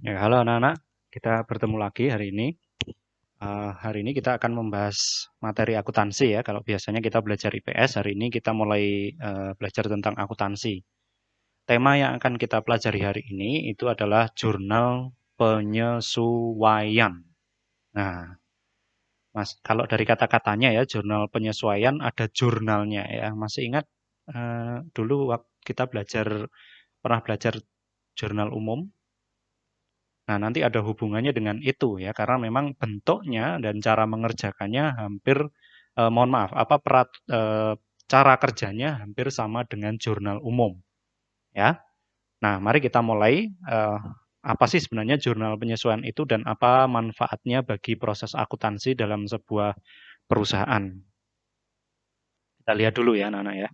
Ya, halo anak-anak, kita bertemu lagi hari ini. Hari ini kita akan membahas materi akuntansi ya. Kalau biasanya kita belajar IPS, hari ini kita mulai belajar tentang akuntansi. Tema yang akan kita pelajari hari ini itu adalah jurnal penyesuaian. Nah, Mas, kalau dari kata-katanya ya, jurnal penyesuaian ada jurnalnya ya. Masih ingat dulu waktu kita pernah belajar jurnal umum? Nah, nanti ada hubungannya dengan itu ya, karena memang bentuknya dan cara mengerjakannya hampir, mohon maaf, cara kerjanya hampir sama dengan jurnal umum, ya. Nah, mari kita mulai, apa sih sebenarnya jurnal penyesuaian itu dan apa manfaatnya bagi proses akuntansi dalam sebuah perusahaan. Kita lihat dulu ya, anak-anak ya.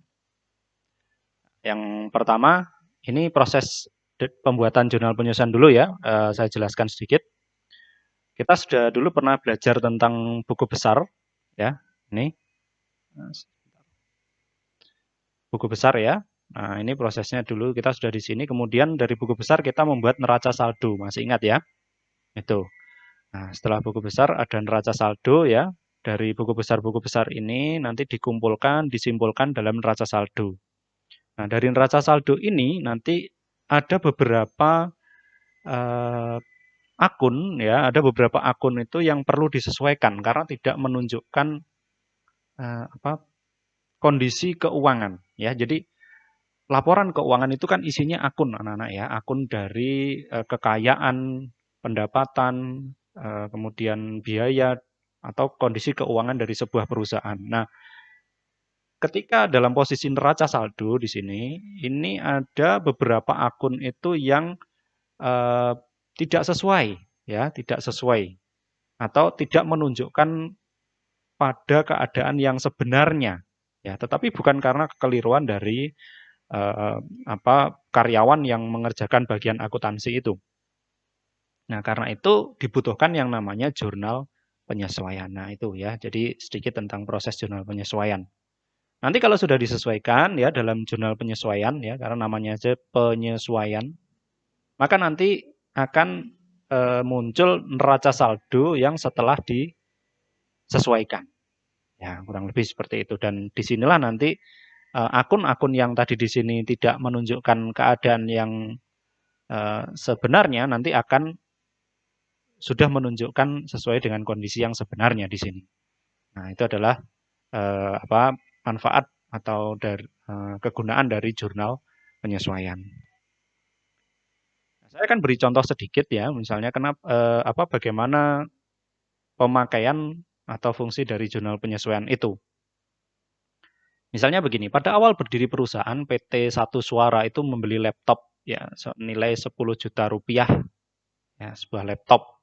Yang pertama, ini proses pembuatan jurnal penyesuaian dulu ya, saya jelaskan sedikit. Kita sudah dulu pernah belajar tentang buku besar, ya. Ini buku besar ya. Nah, ini prosesnya dulu kita sudah di sini. Kemudian dari buku besar kita membuat neraca saldo. Masih ingat ya? Itu. Nah, setelah buku besar ada neraca saldo ya. Dari buku besar ini nanti dikumpulkan, disimpulkan dalam neraca saldo. Nah, dari neraca saldo ini nanti ada beberapa eh, akun ya, ada beberapa akun itu yang perlu disesuaikan karena tidak menunjukkan kondisi keuangan ya. Jadi laporan keuangan itu kan isinya akun anak-anak ya, akun dari kekayaan, pendapatan, kemudian biaya atau kondisi keuangan dari sebuah perusahaan. Nah, ketika dalam posisi neraca saldo di sini, ini ada beberapa akun itu yang eh, tidak sesuai ya, tidak sesuai atau tidak menunjukkan pada keadaan yang sebenarnya ya, tetapi bukan karena kekeliruan dari eh, karyawan yang mengerjakan bagian akuntansi itu. Nah, karena itu dibutuhkan yang namanya jurnal penyesuaian. Nah, itu ya. Jadi sedikit tentang proses jurnal penyesuaian. Nanti kalau sudah disesuaikan ya dalam jurnal penyesuaian ya, karena namanya aja penyesuaian, maka nanti akan muncul neraca saldo yang setelah disesuaikan. Ya, kurang lebih seperti itu. Dan disinilah nanti akun-akun yang tadi di sini tidak menunjukkan keadaan yang sebenarnya nanti akan sudah menunjukkan sesuai dengan kondisi yang sebenarnya di sini. Nah, itu adalah manfaat atau kegunaan dari jurnal penyesuaian. Nah, saya akan beri contoh sedikit ya, misalnya bagaimana pemakaian atau fungsi dari jurnal penyesuaian itu. Misalnya begini, pada awal berdiri perusahaan PT Satu Suara itu membeli laptop ya nilai 10 juta rupiah ya, sebuah laptop.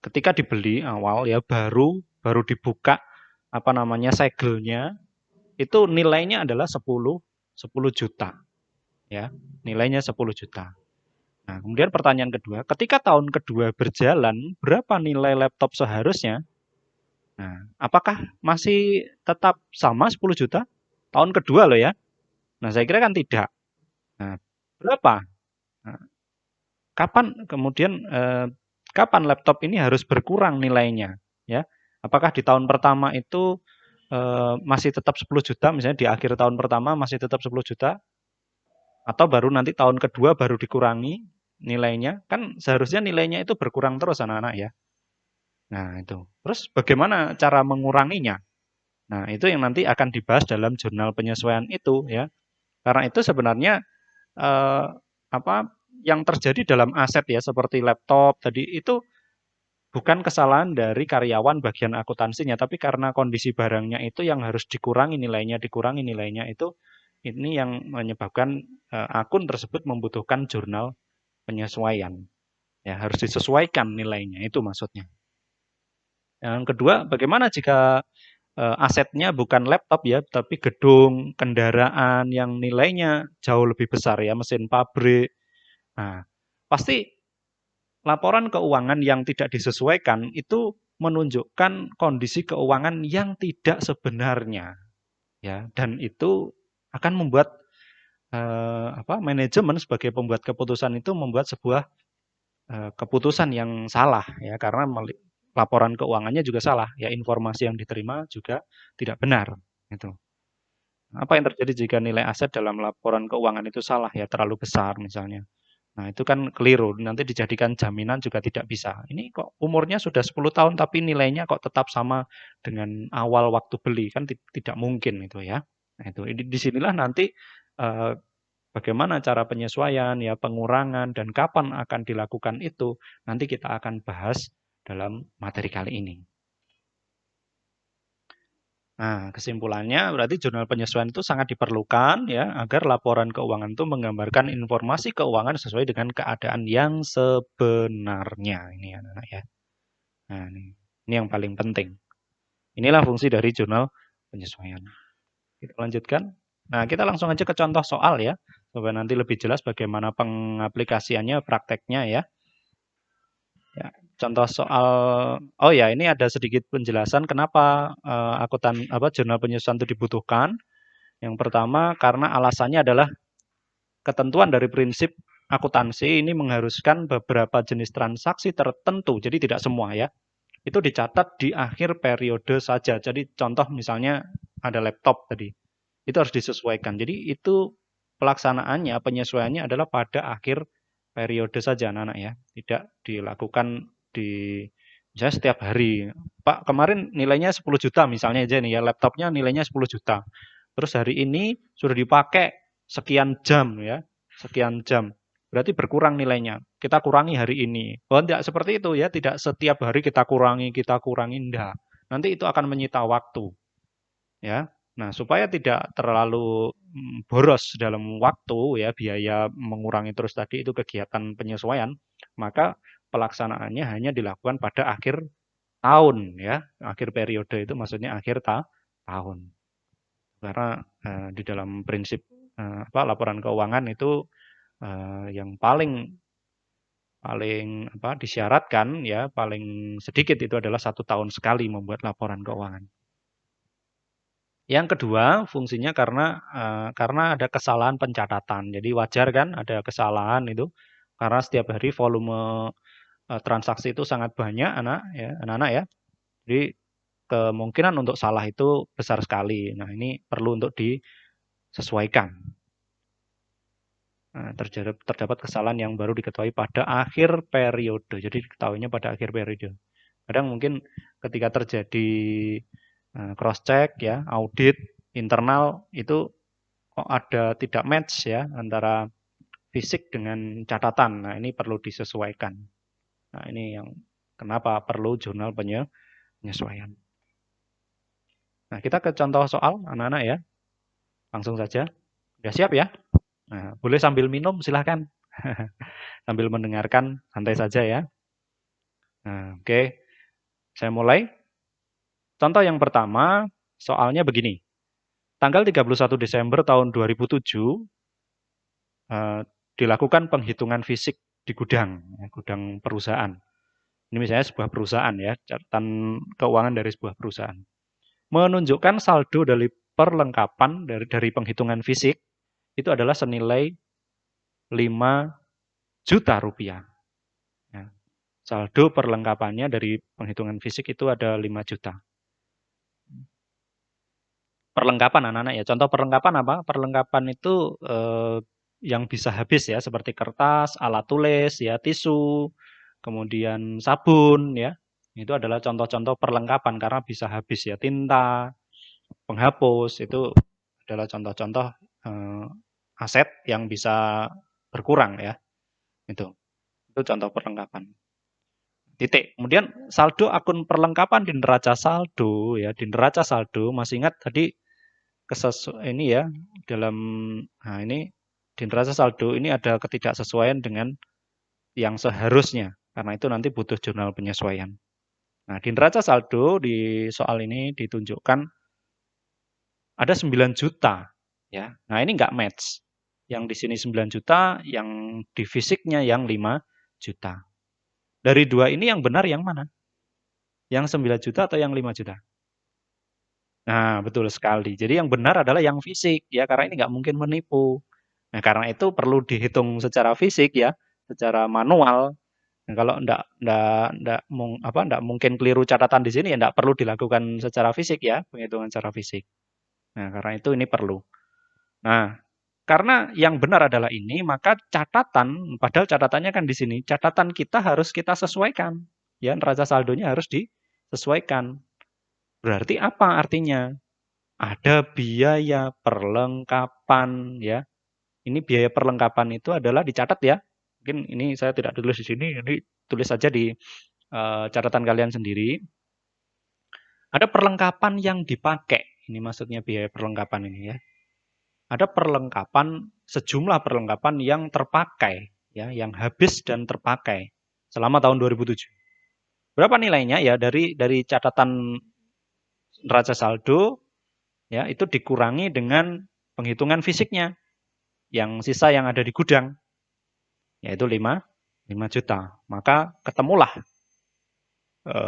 Ketika dibeli awal ya baru dibuka segelnya, itu nilainya adalah 10 juta ya. Nilainya 10 juta. Nah, kemudian pertanyaan kedua, ketika tahun kedua berjalan, berapa nilai laptop seharusnya? Nah, apakah masih tetap sama 10 juta? Tahun kedua loh ya. Nah, saya kira kan tidak. Nah, berapa? Nah, kapan laptop ini harus berkurang nilainya ya? Apakah di tahun pertama itu masih tetap 10 juta misalnya di akhir tahun pertama masih tetap 10 juta atau baru nanti tahun kedua baru dikurangi nilainya? Kan seharusnya nilainya itu berkurang terus anak-anak ya. Nah, itu. Terus bagaimana cara menguranginya? Nah, itu yang nanti akan dibahas dalam jurnal penyesuaian itu ya. Karena itu sebenarnya eh, apa yang terjadi dalam aset ya seperti laptop tadi itu bukan kesalahan dari karyawan bagian akuntansinya, tapi karena kondisi barangnya itu yang harus dikurangi nilainya itu ini yang menyebabkan akun tersebut membutuhkan jurnal penyesuaian. Ya, harus disesuaikan nilainya itu maksudnya. Yang kedua, bagaimana jika asetnya bukan laptop ya, tapi gedung, kendaraan yang nilainya jauh lebih besar ya, mesin pabrik. Nah, pasti laporan keuangan yang tidak disesuaikan itu menunjukkan kondisi keuangan yang tidak sebenarnya ya, dan itu akan membuat manajemen sebagai pembuat keputusan itu membuat sebuah keputusan yang salah ya, karena laporan keuangannya juga salah ya, informasi yang diterima juga tidak benar gitu. Apa yang terjadi jika nilai aset dalam laporan keuangan itu salah ya, terlalu besar misalnya. Nah, itu kan keliru, nanti dijadikan jaminan juga tidak bisa. Ini kok umurnya sudah 10 tahun tapi nilainya kok tetap sama dengan awal waktu beli, kan tidak mungkin itu ya. Nah, itu di sinilah nanti eh, bagaimana cara penyesuaian ya, pengurangan dan kapan akan dilakukan itu nanti kita akan bahas dalam materi kali ini. Nah, kesimpulannya berarti jurnal penyesuaian itu sangat diperlukan ya agar laporan keuangan itu menggambarkan informasi keuangan sesuai dengan keadaan yang sebenarnya ini anak-anak ya. Nah, ini yang paling penting. Inilah fungsi dari jurnal penyesuaian. Kita lanjutkan. Nah, kita langsung aja ke contoh soal ya, supaya nanti lebih jelas bagaimana pengaplikasiannya, prakteknya ya. Ya, contoh soal, oh ya, ini ada sedikit penjelasan kenapa jurnal penyesuaian itu dibutuhkan. Yang pertama karena alasannya adalah ketentuan dari prinsip akuntansi ini mengharuskan beberapa jenis transaksi tertentu, jadi tidak semua ya. Itu dicatat di akhir periode saja. Jadi contoh misalnya ada laptop tadi, itu harus disesuaikan. Jadi itu pelaksanaannya, penyesuaiannya adalah pada akhir periode saja anak-anak ya. Tidak dilakukan di misalnya setiap hari. Pak, kemarin nilainya 10 juta misalnya aja nih ya, laptopnya nilainya 10 juta. Terus hari ini sudah dipakai sekian jam ya, sekian jam. Berarti berkurang nilainya. Kita kurangi hari ini. Oh, tidak seperti itu ya, tidak setiap hari kita kurangi, enggak. Nanti itu akan menyita waktu. Ya. Nah, supaya tidak terlalu boros dalam waktu ya, biaya mengurangi terus tadi itu kegiatan penyesuaian, maka pelaksanaannya hanya dilakukan pada akhir tahun ya. Akhir periode itu maksudnya akhir tahun. Karena di dalam prinsip laporan keuangan itu yang paling disyaratkan ya, paling sedikit itu adalah 1 tahun sekali membuat laporan keuangan. Yang kedua, fungsinya karena ada kesalahan pencatatan. Jadi wajar kan ada kesalahan itu karena setiap hari volume transaksi itu sangat banyak anak-anak ya. Jadi kemungkinan untuk salah itu besar sekali. Nah, ini perlu untuk disesuaikan. Nah, terdapat kesalahan yang baru diketahui pada akhir periode. Jadi diketahuinya pada akhir periode. Kadang mungkin ketika terjadi cross check ya, audit internal itu kok ada tidak match ya antara fisik dengan catatan. Nah, ini perlu disesuaikan. Nah, ini yang kenapa perlu jurnal penyesuaian. Nah, kita ke contoh soal anak-anak ya. Langsung saja. Sudah siap ya? Nah, boleh sambil minum silahkan. Sambil mendengarkan santai saja ya. Nah, oke. Saya mulai. Contoh yang pertama, soalnya begini. Tanggal 31 Desember tahun 2007 dilakukan penghitungan fisik di gudang perusahaan. Ini misalnya sebuah perusahaan ya, catatan keuangan dari sebuah perusahaan. Menunjukkan saldo dari perlengkapan dari penghitungan fisik itu adalah senilai 5 juta rupiah. Ya. Saldo perlengkapannya dari penghitungan fisik itu ada 5 juta. Perlengkapan anak-anak ya. Contoh perlengkapan apa? Perlengkapan itu yang bisa habis ya, seperti kertas, alat tulis, ya tisu, kemudian sabun ya. Itu adalah contoh-contoh perlengkapan karena bisa habis ya, tinta, penghapus itu adalah contoh-contoh aset yang bisa berkurang ya. Itu contoh perlengkapan. Titik. Kemudian saldo akun perlengkapan di neraca saldo ya, di neraca saldo masih ingat tadi ini ya dalam ini di neraca saldo ini ada ketidaksesuaian dengan yang seharusnya. Karena itu nanti butuh jurnal penyesuaian. Nah, di neraca saldo di soal ini ditunjukkan ada 9 juta ya. Nah, ini enggak match. Yang di sini 9 juta, yang di fisiknya yang 5 juta. Dari dua ini yang benar yang mana? Yang 9 juta atau yang 5 juta? Nah, betul sekali. Jadi yang benar adalah yang fisik ya, karena ini nggak mungkin menipu. Nah, karena itu perlu dihitung secara fisik ya, secara manual. Nah, kalau enggak mungkin keliru catatan di sini ya enggak perlu dilakukan secara fisik ya, penghitungan secara fisik. Nah, karena itu ini perlu. Nah, karena yang benar adalah ini, maka catatan, padahal catatannya kan di sini, catatan kita harus kita sesuaikan. Ya, neraca saldonya harus disesuaikan. Berarti apa artinya? Ada biaya perlengkapan ya. Ini biaya perlengkapan itu adalah dicatat ya. Mungkin ini saya tidak tulis di sini, ini tulis saja di catatan kalian sendiri. Ada perlengkapan yang dipakai. Ini maksudnya biaya perlengkapan ini ya. Ada perlengkapan, sejumlah perlengkapan yang terpakai ya, yang habis dan terpakai selama tahun 2007. Berapa nilainya ya dari catatan neraca saldo ya itu dikurangi dengan penghitungan fisiknya yang sisa yang ada di gudang yaitu 5 juta. Maka ketemulah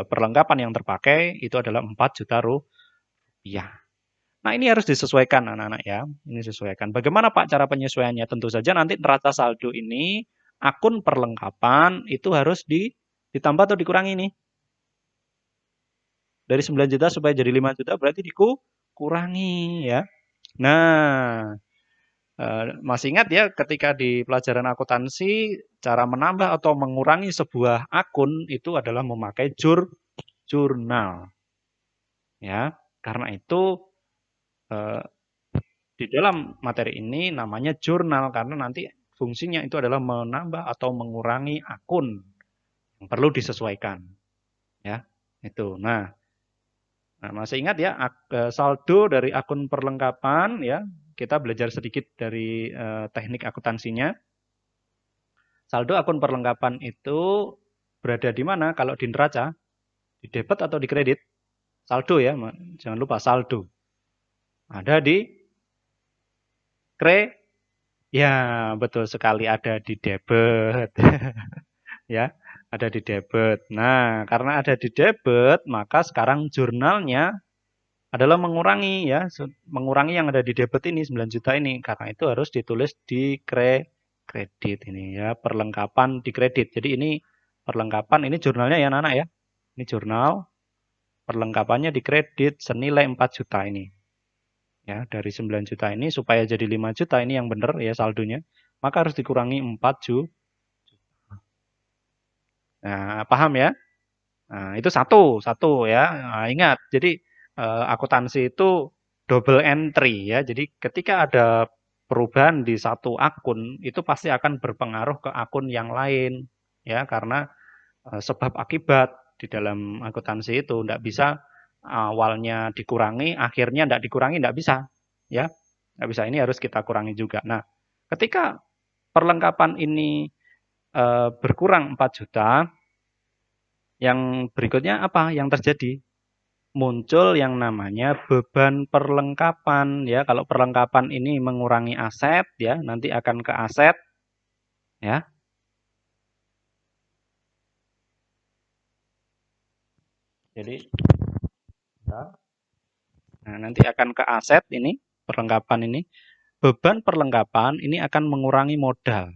perlengkapan yang terpakai itu adalah 4 juta rupiah. Nah, ini harus disesuaikan anak-anak ya. Ini sesuaikan. Bagaimana Pak cara penyesuaiannya? Tentu saja nanti neraca saldo ini akun perlengkapan itu harus ditambah atau dikurangi nih. Dari 9 juta supaya jadi 5 juta berarti dikurangi ya. Nah, masih ingat ya ketika di pelajaran akuntansi cara menambah atau mengurangi sebuah akun itu adalah memakai jurnal. Ya, karena itu di dalam materi ini namanya jurnal karena nanti fungsinya itu adalah menambah atau mengurangi akun yang perlu disesuaikan. Ya, itu. Nah, masih ingat ya saldo dari akun perlengkapan ya. Kita belajar sedikit dari teknik akuntansinya. Saldo akun perlengkapan itu berada di mana kalau di neraca? Di debit atau di kredit? Saldo ya, jangan lupa saldo. Ada di ya, betul sekali ada di debit. Ya, ada di debit. Nah, karena ada di debit, maka sekarang jurnalnya adalah mengurangi ya, mengurangi yang ada di debit ini 9 juta ini. Karena itu harus ditulis di kredit ini ya, perlengkapan di kredit. Jadi ini perlengkapan, ini jurnalnya ya anak-anak ya. Ini jurnal, perlengkapannya di kredit senilai 4 juta ini. Ya, dari 9 juta ini supaya jadi 5 juta ini yang benar ya saldonya, maka harus dikurangi 4 juta. Nah, paham ya? Nah, itu satu ya. Nah, ingat, jadi akuntansi itu double entry ya. Jadi ketika ada perubahan di satu akun, itu pasti akan berpengaruh ke akun yang lain ya, karena sebab akibat di dalam akuntansi itu tidak bisa awalnya dikurangi, akhirnya tidak dikurangi, tidak bisa ya. Tidak bisa, ini harus kita kurangi juga. Nah, ketika perlengkapan ini berkurang 4 juta, yang berikutnya apa yang terjadi? Muncul yang namanya beban perlengkapan ya. Kalau perlengkapan ini mengurangi aset ya, nanti akan ke aset ya. Jadi nah, nanti akan ke aset ini, perlengkapan ini. Beban perlengkapan ini akan mengurangi modal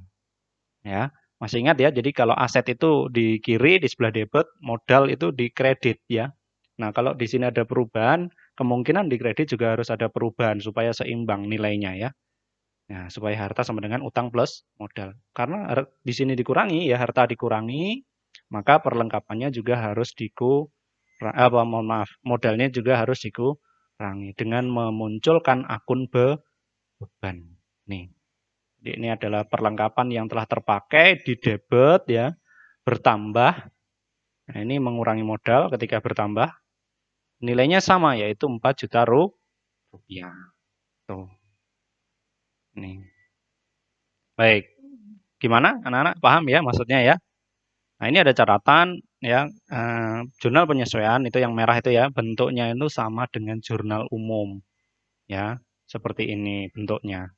ya. Masih ingat ya, jadi kalau aset itu di kiri di sebelah debit, modal itu di kredit ya. Nah, kalau di sini ada perubahan, kemungkinan di kredit juga harus ada perubahan supaya seimbang nilainya ya. Nah, supaya harta sama dengan utang plus modal. Karena di sini dikurangi ya, harta dikurangi, maka perlengkapannya juga harus modalnya juga harus dikurangi dengan memunculkan akun beban. Nih. Jadi ini adalah perlengkapan yang telah terpakai di debit ya, bertambah. Nah, ini mengurangi modal ketika bertambah. Nilainya sama yaitu 4 juta rupiah. Tuh. Nih. Baik. Gimana anak-anak paham ya maksudnya ya? Nah, ini ada catatan ya, jurnal penyesuaian itu yang merah itu ya, bentuknya itu sama dengan jurnal umum. Ya, seperti ini bentuknya.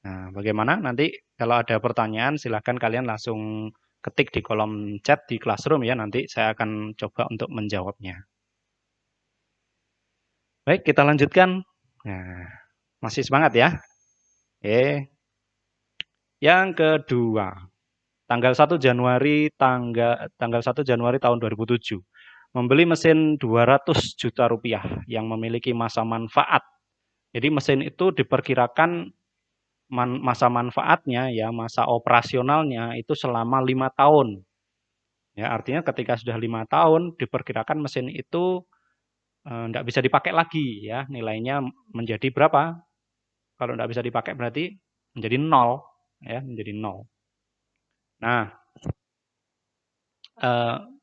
Nah, bagaimana nanti kalau ada pertanyaan silahkan kalian langsung ketik di kolom chat di Classroom ya, nanti saya akan coba untuk menjawabnya. Baik, kita lanjutkan. Nah, masih semangat ya? Oke. Yang kedua. tanggal 1 Januari tanggal 1 Januari tahun 2007. Membeli mesin 200 juta rupiah yang memiliki masa manfaat. Jadi mesin itu diperkirakan masa manfaatnya ya, masa operasionalnya itu selama 5 tahun. Ya, artinya ketika sudah 5 tahun diperkirakan mesin itu enggak bisa dipakai lagi ya, nilainya menjadi berapa? Kalau enggak bisa dipakai berarti menjadi 0 ya, menjadi 0. Nah,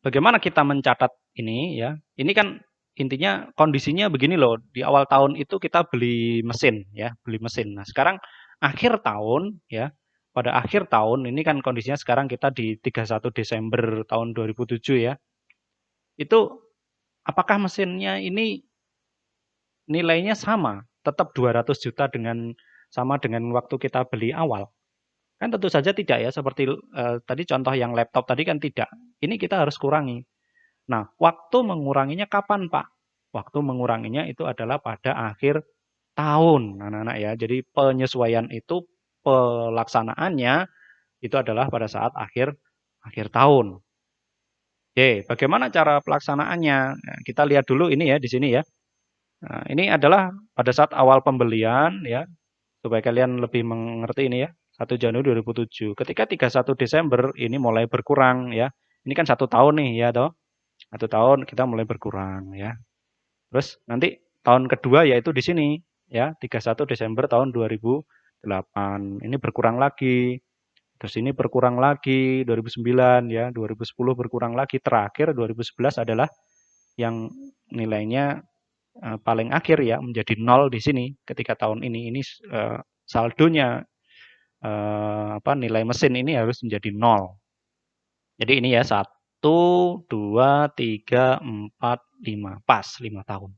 bagaimana kita mencatat ini ya? Ini kan intinya kondisinya begini loh, di awal tahun itu kita beli mesin ya, beli mesin. Nah, sekarang akhir tahun ya, pada akhir tahun ini kan kondisinya sekarang kita di 31 Desember tahun 2007 ya. Itu apakah mesinnya ini nilainya sama, tetap 200 juta sama dengan waktu kita beli awal? Kan tentu saja tidak ya, seperti tadi contoh yang laptop tadi kan tidak. Ini kita harus kurangi. Nah, waktu menguranginya kapan, Pak? Waktu menguranginya itu adalah pada akhir tahun, anak-anak ya. Jadi penyesuaian itu pelaksanaannya itu adalah pada saat akhir tahun. Oke, bagaimana cara pelaksanaannya? Nah, kita lihat dulu ini ya di sini ya. Nah, ini adalah pada saat awal pembelian ya, supaya kalian lebih mengerti ini ya. 1 Januari 2007. Ketika 31 Desember ini mulai berkurang ya. Ini kan 1 tahun nih ya toh. 1 tahun kita mulai berkurang ya. Terus nanti tahun kedua yaitu di sini ya, 31 Desember tahun 2008. Ini berkurang lagi. Terus ini berkurang lagi 2009 ya, 2010 berkurang lagi. Terakhir 2011 adalah yang nilainya paling akhir ya, menjadi 0 di sini ketika tahun ini saldonya nilai mesin ini harus menjadi 0. Jadi ini ya 1, 2, 3, 4, 5. Pas 5 tahun.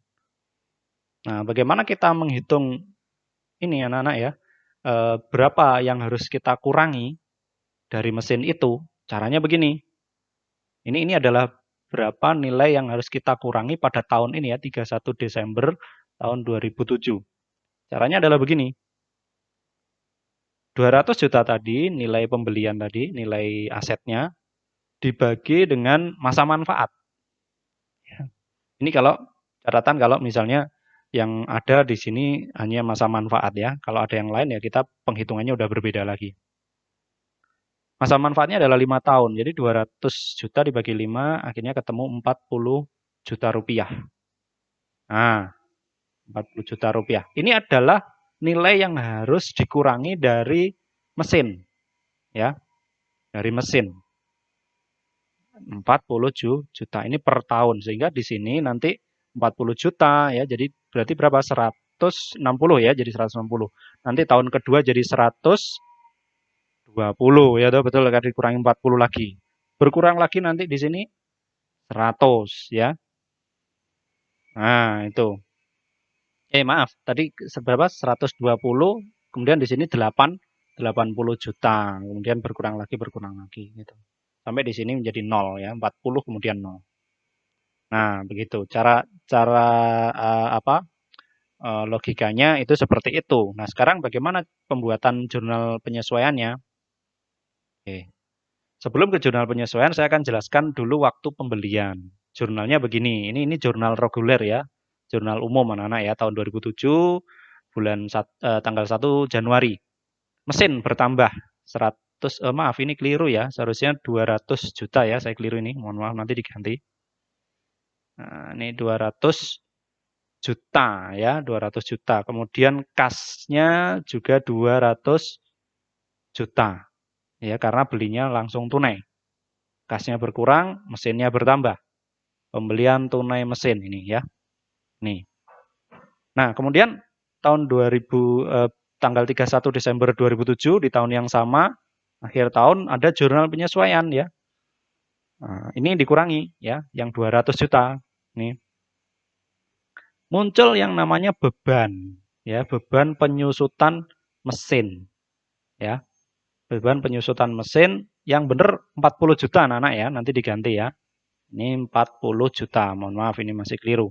Nah, bagaimana kita menghitung ini anak-anak ya, berapa yang harus kita kurangi dari mesin itu? Caranya begini. Ini adalah berapa nilai yang harus kita kurangi pada tahun ini ya, 31 Desember tahun 2007. Caranya adalah begini. 200 juta tadi, nilai pembelian tadi, nilai asetnya, dibagi dengan masa manfaat. Ini kalau catatan kalau misalnya yang ada di sini hanya masa manfaat ya. Kalau ada yang lain ya kita penghitungannya udah berbeda lagi. Masa manfaatnya adalah 5 tahun. Jadi 200 juta dibagi 5 akhirnya ketemu 40 juta rupiah. Nah, 40 juta rupiah. Ini adalah nilai yang harus dikurangi dari mesin. Ya, dari mesin. 40 juta ini per tahun. Sehingga di sini nanti 40 juta ya. Jadi berarti berapa? 160 ya. Jadi 160. Nanti tahun kedua jadi 120 ya, betul kan, dikurangi 40 lagi. Berkurang lagi nanti di sini 100 ya. Nah, itu. Maaf, tadi seberapa? 120, kemudian di sini 80 juta. Kemudian berkurang lagi gitu. Sampai di sini menjadi 0 ya, 40 kemudian 0. Nah, begitu. Cara logikanya itu seperti itu. Nah, sekarang bagaimana pembuatan jurnal penyesuaiannya? Oke. Sebelum ke jurnal penyesuaian, saya akan jelaskan dulu waktu pembelian. Jurnalnya begini. Ini jurnal reguler ya. Jurnal umum anak-anak ya, tahun 2007 tanggal 1 Januari. Mesin bertambah 100 maaf ini keliru ya. Seharusnya 200 juta ya, saya keliru ini. Mohon maaf nanti diganti. Nah, ini 200 juta ya, 200 juta. Kemudian kasnya juga 200 juta. Ya, karena belinya langsung tunai. Kasnya berkurang, mesinnya bertambah. Pembelian tunai mesin ini ya. Nih. Nah, kemudian tahun 2000 tanggal 31 Desember 2007 di tahun yang sama, akhir tahun ada jurnal penyesuaian ya. Nah, ini dikurangi ya, yang 200 juta. Nih. Muncul yang namanya beban ya, beban penyusutan mesin. Ya. Beban penyusutan mesin yang benar 40 juta anak-anak ya, nanti diganti ya. Ini 40 juta, mohon maaf ini masih keliru.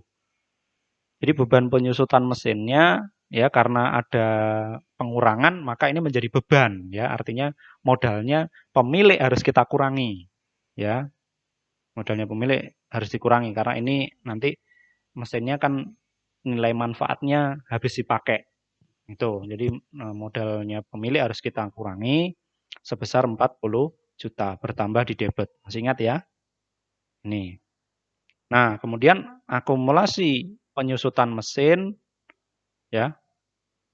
Jadi beban penyusutan mesinnya ya karena ada pengurangan, maka ini menjadi beban ya. Artinya modalnya pemilik harus kita kurangi ya. Modalnya pemilik harus dikurangi karena ini nanti mesinnya kan nilai manfaatnya habis dipakai. Itu. Jadi modalnya pemilik harus kita kurangi sebesar 40 juta bertambah di debit. Masih ingat ya? Ini. Nah, kemudian akumulasi penyusutan mesin ya.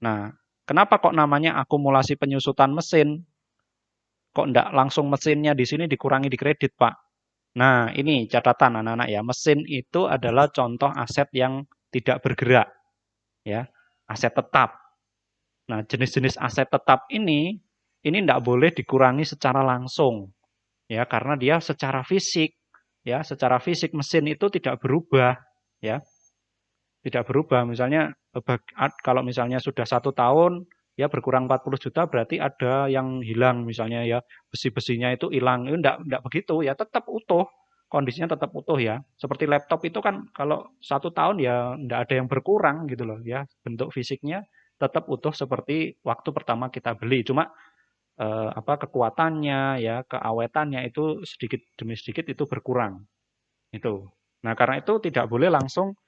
Nah, kenapa kok namanya akumulasi penyusutan mesin? Kok enggak langsung mesinnya di sini dikurangi di kredit, Pak? Nah, ini catatan anak-anak ya. Mesin itu adalah contoh aset yang tidak bergerak ya. Aset tetap. Nah, jenis-jenis aset tetap ini enggak boleh dikurangi secara langsung ya, karena dia secara fisik ya, secara fisik mesin itu tidak berubah ya. Tidak berubah. Misalnya kalau misalnya sudah 1 tahun ya berkurang 40 juta berarti ada yang hilang misalnya ya, besi-besinya itu hilang. Itu enggak begitu ya, tetap utuh. Kondisinya tetap utuh ya. Seperti laptop itu kan kalau 1 tahun ya enggak ada yang berkurang gitu loh ya. Bentuk fisiknya tetap utuh seperti waktu pertama kita beli. Cuma kekuatannya ya, keawetannya itu sedikit demi sedikit itu berkurang. Itu. Nah, karena itu tidak boleh langsung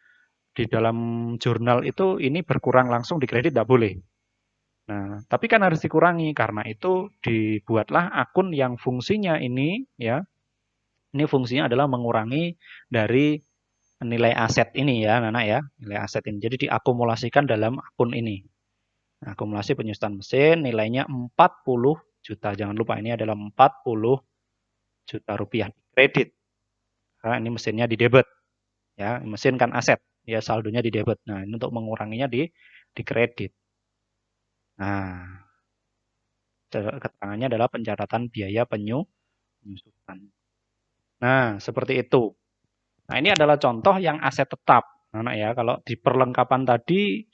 di dalam jurnal itu ini berkurang langsung di kredit, tidak boleh. Nah, tapi kan harus dikurangi karena itu dibuatlah akun yang fungsinya ini ya. Ini fungsinya adalah mengurangi dari nilai aset ini ya, anak-anak ya, nilai aset ini. Jadi diakumulasikan dalam akun ini. Nah, akumulasi penyusutan mesin nilainya 40 juta. Jangan lupa ini adalah 40 juta rupiah kredit. Karena ini mesinnya di debit. Ya, mesin kan aset, ya saldonya di debit. Nah, ini untuk menguranginya di kredit. Nah, keterangannya adalah pencatatan biaya penyusutan. Nah, seperti itu. Nah, ini adalah contoh yang aset tetap. Nah, ya, kalau di perlengkapan tadi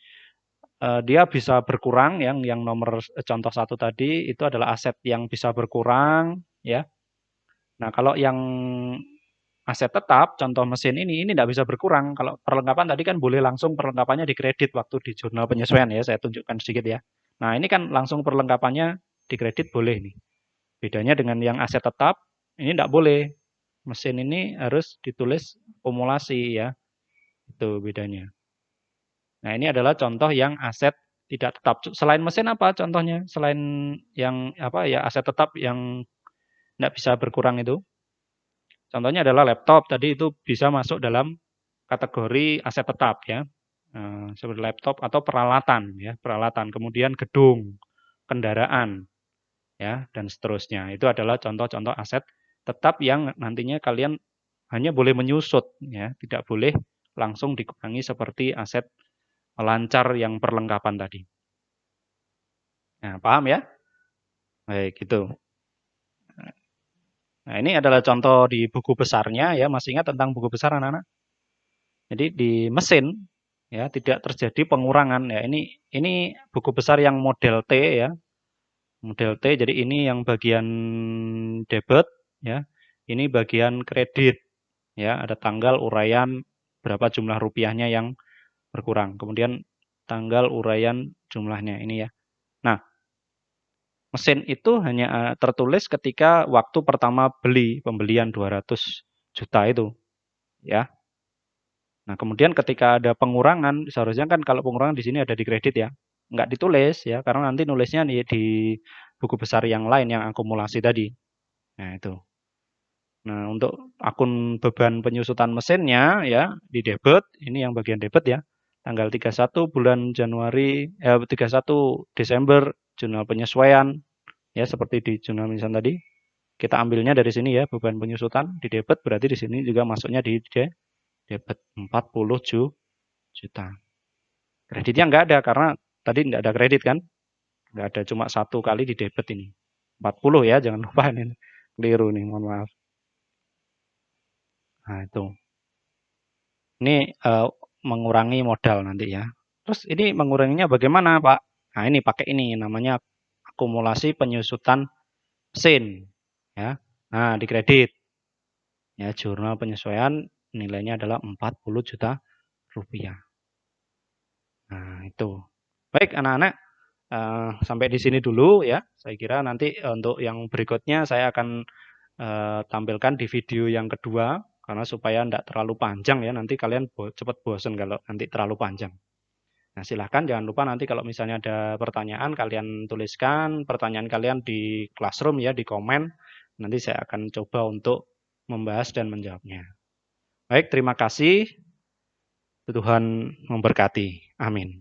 dia bisa berkurang yang nomor contoh 1 tadi itu adalah aset yang bisa berkurang ya. Nah, kalau yang aset tetap contoh mesin ini tidak bisa berkurang. Kalau perlengkapan tadi kan boleh langsung perlengkapannya dikredit waktu di jurnal penyesuaian ya, saya tunjukkan sedikit ya. Nah, ini kan langsung perlengkapannya dikredit boleh nih. Bedanya dengan yang aset tetap ini tidak boleh. Mesin ini harus ditulis akumulasi ya. Itu bedanya. Nah, ini adalah contoh yang aset tidak tetap. Selain mesin apa contohnya? Selain yang apa ya aset tetap yang tidak bisa berkurang itu? Contohnya adalah laptop. Tadi itu bisa masuk dalam kategori aset tetap ya. Seperti laptop atau peralatan ya, peralatan. Kemudian gedung, kendaraan ya dan seterusnya. Itu adalah contoh-contoh aset tetap yang nantinya kalian hanya boleh menyusut ya, tidak boleh langsung dikurangi seperti aset lancar yang perlengkapan tadi. Nah, paham ya? Baik, gitu. Nah, ini adalah contoh di buku besarnya ya. Masih ingat tentang buku besar anak-anak? Jadi di mesin ya tidak terjadi pengurangan ya. Ini buku besar yang model T ya. Model T. Jadi ini yang bagian debit ya. Ini bagian kredit ya. Ada tanggal uraian berapa jumlah rupiahnya yang berkurang. Kemudian tanggal uraian jumlahnya ini ya. Nah, mesin itu hanya tertulis ketika waktu pertama pembelian 200 juta itu ya. Nah, kemudian ketika ada pengurangan, seharusnya kan kalau pengurangan di sini ada di kredit ya. Enggak ditulis ya, karena nanti nulisnya di buku besar yang lain yang akumulasi tadi. Nah, itu. Nah, untuk akun beban penyusutan mesinnya ya di debit, ini yang bagian debit ya. Tanggal 31 bulan Januari 31 Desember jurnal penyesuaian ya seperti di jurnal penyesuaian tadi. Kita ambilnya dari sini ya beban penyusutan di debit berarti di sini juga masuknya di debit 40 juta. Kreditnya enggak ada karena tadi enggak ada kredit kan? Enggak ada cuma 1 kali di debit ini. 40 ya, jangan lupa ini. Keliru nih, mohon maaf. Nah, itu. Ini mengurangi modal nanti ya. Terus ini menguranginya bagaimana, Pak? Nah, ini pakai ini namanya akumulasi penyusutan mesin ya. Nah, di kredit. Ya, jurnal penyesuaian nilainya adalah 40 juta rupiah. Nah, itu. Baik, anak-anak. Sampai di sini dulu ya. Saya kira nanti untuk yang berikutnya saya akan tampilkan di video yang kedua, karena supaya tidak terlalu panjang ya, nanti kalian cepat bosan kalau nanti terlalu panjang. Nah, silahkan jangan lupa nanti kalau misalnya ada pertanyaan, kalian tuliskan pertanyaan kalian di Classroom ya, di komen. Nanti saya akan coba untuk membahas dan menjawabnya. Baik, terima kasih. Tuhan memberkati. Amin.